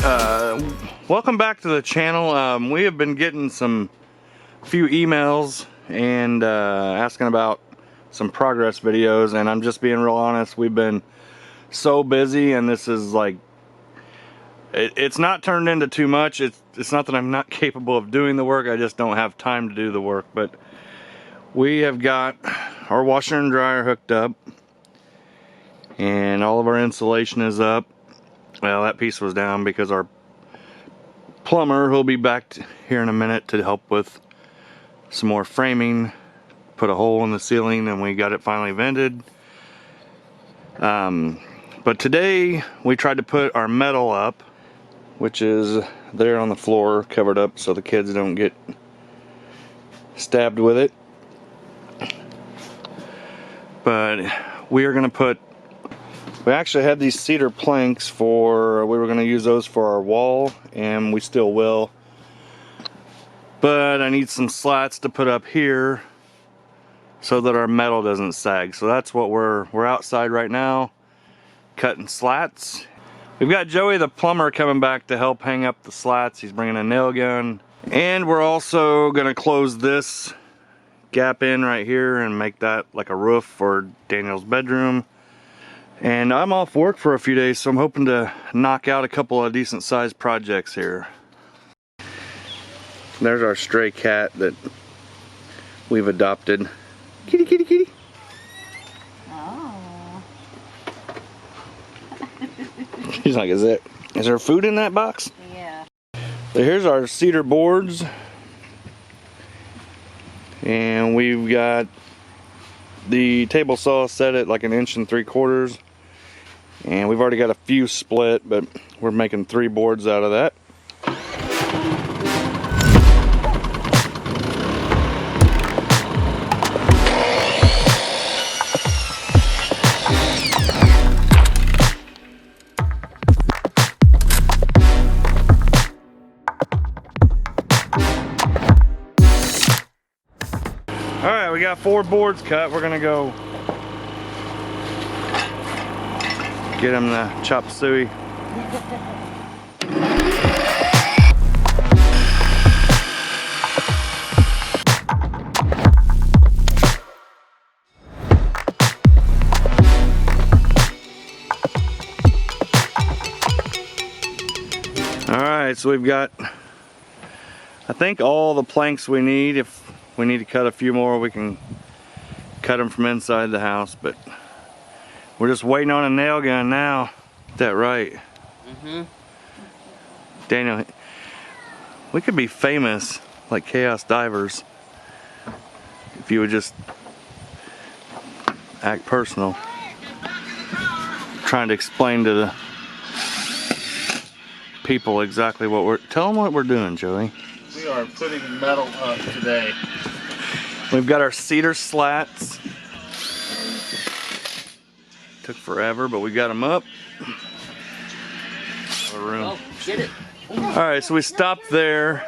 Welcome back to the channel. We have been getting few emails and asking about some progress videos, and I'm just being real honest, we've been so busy, and this is like, it's not turned into too much. It's not that I'm not capable of doing the work, I just don't have time to do the work. But we have got our washer and dryer hooked up, and all of our insulation is up. Well, that piece was down because our plumber, who'll be back here in a minute to help with some more framing, put a hole in the ceiling, and we got it finally vented. But today we tried to put our metal up, which is there on the floor covered up so the kids don't get stabbed with it. But we are going to put, we actually had these cedar planks we were going to use those for our wall, and we still will. But I need some slats to put up here so that our metal doesn't sag. So that's what we're outside right now, cutting slats. We've got Joey the plumber coming back to help hang up the slats. He's bringing a nail gun. And we're also going to close this gap in right here and make that like a roof for Daniel's bedroom. And I'm off work for a few days, so I'm hoping to knock out a couple of decent sized projects here. There's our stray cat that we've adopted. Kitty, kitty, kitty. Oh. She's like, is there food in that box? Yeah. So here's our cedar boards. And we've got the table saw set at like 1 3/4 inches. And we've already got a few split, but we're making 3 boards out of that. Alright, we got 4 boards cut. We're gonna go get them the chop suey. Alright, so we've got, I think, all the planks we need. If we need to cut a few more, we can cut them from inside the house, but we're just waiting on a nail gun now. Is that right? Mm-hmm. Daniel, we could be famous like Chaos Divers if you would just act personal. Trying to explain to the people exactly what tell them what we're doing, Joey. We are putting metal up today. We've got our cedar slats. Took forever, but we got them up. Room. Oh, get it. Alright, so we stopped there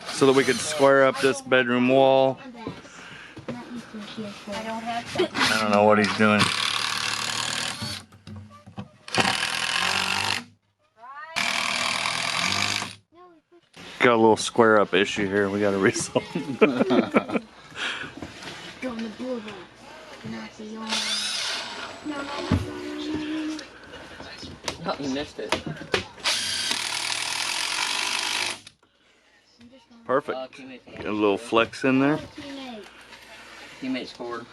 so that we could square up this bedroom wall. I don't know what he's doing. Got a little square up issue here we gotta resolve. Oh, you missed it. Perfect. Got a little flex in there. Teammate scored.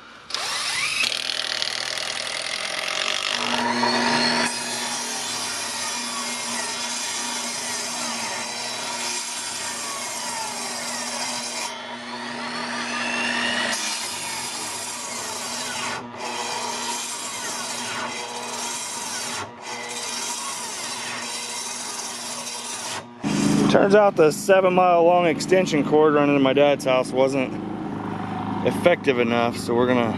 Turns out the 7-mile long extension cord running to my dad's house wasn't effective enough, so we're gonna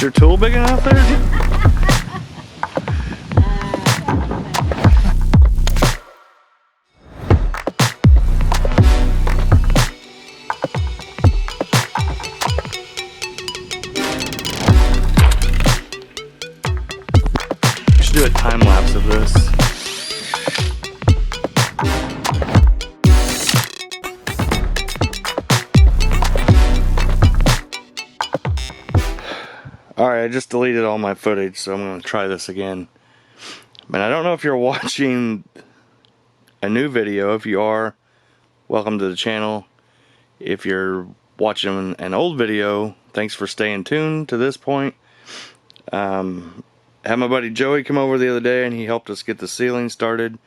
Is your tool big enough there? We should do a time lapse of this. Alright, I just deleted all my footage, so I'm going to try this again. And I don't know if you're watching a new video. If you are, welcome to the channel. If you're watching an old video, thanks for staying tuned to this point. Had my buddy Joey come over the other day and he helped us get the ceiling started.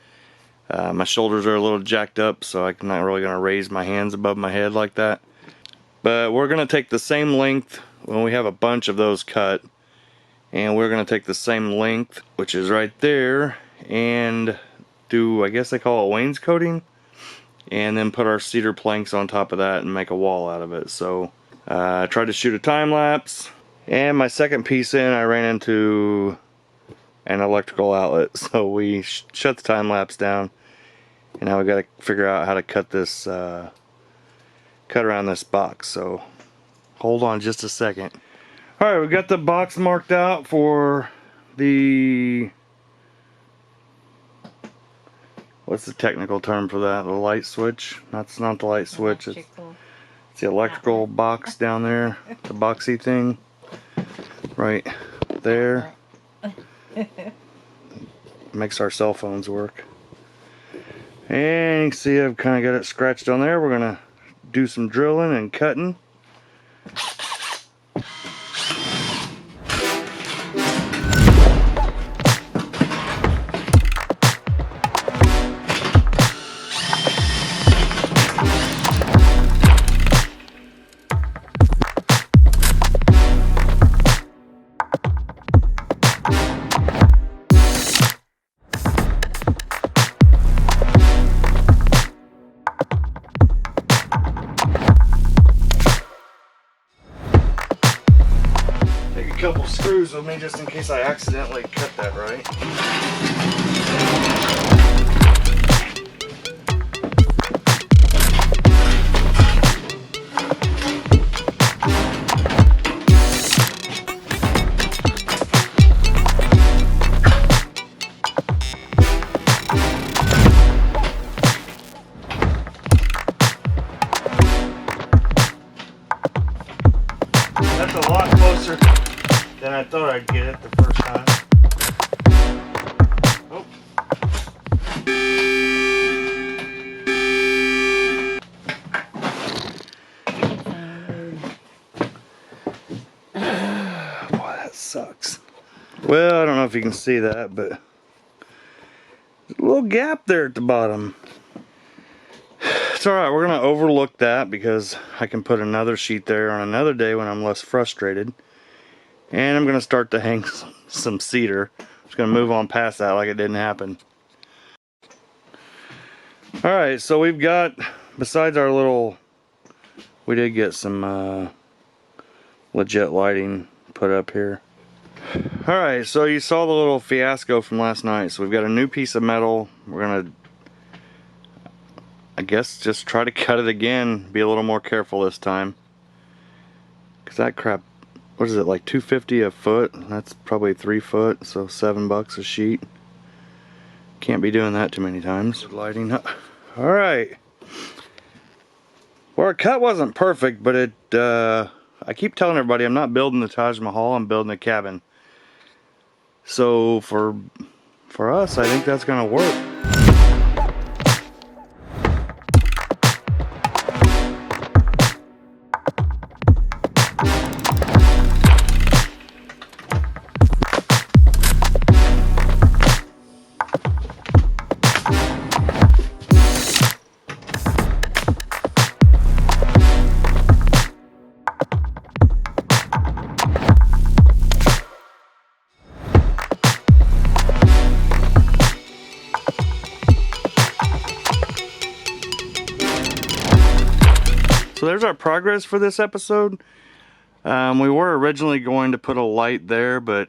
My shoulders are a little jacked up, so I'm not really going to raise my hands above my head like that. But we're going to take the same length when we have a bunch of those cut, and we're going to take the same length, which is right there, and do, I guess they call it wainscoting, and then put our cedar planks on top of that and make a wall out of it. So I tried to shoot a time lapse, and my second piece in I ran into an electrical outlet, so we shut the time lapse down, and now we got to figure out how to cut this cut around this box. So hold on just a second. Alright, we got the box marked out for the, what's the technical term for that? The light switch? That's not the light switch. It's the electrical box down there. The boxy thing. Right there. Makes our cell phones work. And you can see I've kind of got it scratched on there. We're going to do some drilling and cutting. Couple screws with me just in case I accidentally cut that right. That's a lot closer than I thought I'd get it the first time. Oh. Boy, that sucks. Well, I don't know if you can see that, but there's a little gap there at the bottom. It's alright, we're going to overlook that because I can put another sheet there on another day when I'm less frustrated. And I'm going to start to hang some cedar. I'm just going to move on past that like it didn't happen. Alright, so we've got, besides our little, we did get some legit lighting put up here. Alright, so you saw the little fiasco from last night. So we've got a new piece of metal. We're going to, I guess, just try to cut it again. Be a little more careful this time. Because that crap, what is it, like $2.50 a foot? That's probably 3 foot, so $7 a sheet. Can't be doing that too many times. Lighting up. Alright. Well, our cut wasn't perfect, but it, I keep telling everybody I'm not building the Taj Mahal, I'm building a cabin. So for us, I think that's gonna work. So there's our progress for this episode. We were originally going to put a light there, but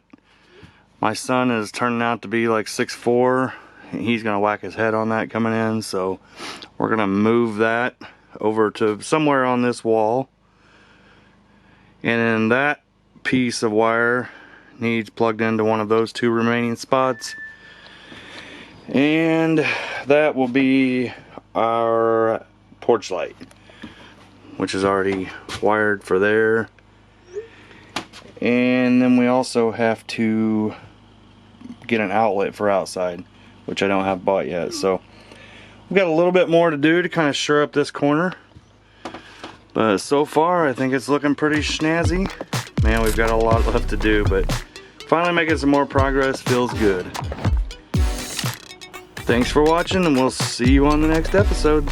my son is turning out to be like 6'4". He's gonna whack his head on that coming in, so we're gonna move that over to somewhere on this wall. And then that piece of wire needs plugged into one of those two remaining spots. And that will be our porch light, which is already wired for there. And then we also have to get an outlet for outside, which I don't have bought yet. So we've got a little bit more to do to kind of shore up this corner. But so far, I think it's looking pretty snazzy. Man, we've got a lot left to do, but finally making some more progress feels good. Thanks for watching, and we'll see you on the next episode.